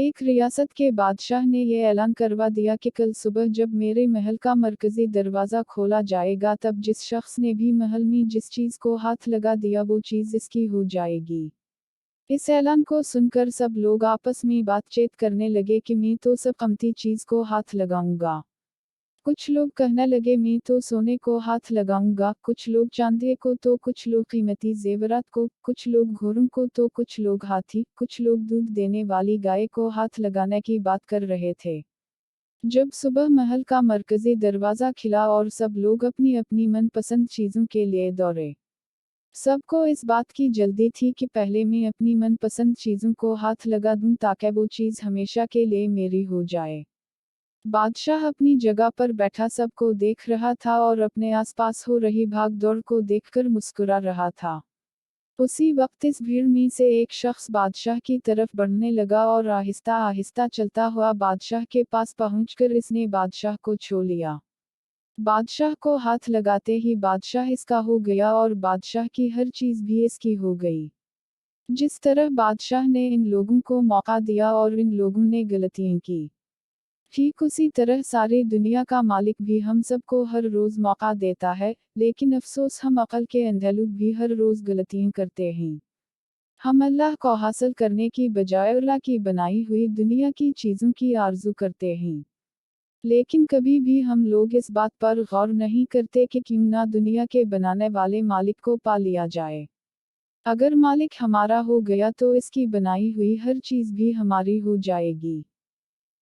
ایک ریاست کے بادشاہ نے یہ اعلان کروا دیا کہ کل صبح جب میرے محل کا مرکزی دروازہ کھولا جائے گا تب جس شخص نے بھی محل میں جس چیز کو ہاتھ لگا دیا وہ چیز اس کی ہو جائے گی۔ اس اعلان کو سن کر سب لوگ آپس میں بات چیت کرنے لگے کہ میں تو سب قیمتی چیز کو ہاتھ لگاؤں گا۔ کچھ لوگ کہنے لگے میں تو سونے کو ہاتھ لگاؤں گا، کچھ لوگ چاندی کو تو کچھ لوگ قیمتی زیورات کو، کچھ لوگ گھوڑوں کو تو کچھ لوگ ہاتھی، کچھ لوگ دودھ دینے والی گائے کو ہاتھ لگانے کی بات کر رہے تھے۔ جب صبح محل کا مرکزی دروازہ کھلا اور سب لوگ اپنی اپنی من پسند چیزوں کے لیے دوڑے۔ سب کو اس بات کی جلدی تھی کہ پہلے میں اپنی من پسند چیزوں کو ہاتھ لگا دوں تاکہ وہ چیز ہمیشہ کے لیے میری ہو جائے۔ بادشاہ اپنی جگہ پر بیٹھا سب کو دیکھ رہا تھا اور اپنے آس پاس ہو رہی بھاگ دوڑ کو دیکھ کر مسکرا رہا تھا۔ اسی وقت اس بھیڑ میں سے ایک شخص بادشاہ کی طرف بڑھنے لگا اور آہستہ آہستہ چلتا ہوا بادشاہ کے پاس پہنچ کر اس نے بادشاہ کو چھو لیا۔ بادشاہ کو ہاتھ لگاتے ہی بادشاہ اس کا ہو گیا اور بادشاہ کی ہر چیز بھی اس کی ہو گئی۔ جس طرح بادشاہ نے ان لوگوں کو موقع دیا اور ان لوگوں نے غلطیاں کی، ٹھیک اسی طرح ساری دنیا کا مالک بھی ہم سب کو ہر روز موقع دیتا ہے، لیکن افسوس ہم عقل کے اندھے لوگ بھی ہر روز غلطیاں کرتے ہیں۔ ہم اللہ کو حاصل کرنے کی بجائے اللہ کی بنائی ہوئی دنیا کی چیزوں کی آرزو کرتے ہیں۔ لیکن کبھی بھی ہم لوگ اس بات پر غور نہیں کرتے کہ کیوں نہ دنیا کے بنانے والے مالک کو پا لیا جائے۔ اگر مالک ہمارا ہو گیا تو اس کی بنائی ہوئی ہر چیز بھی ہماری ہو جائے گی۔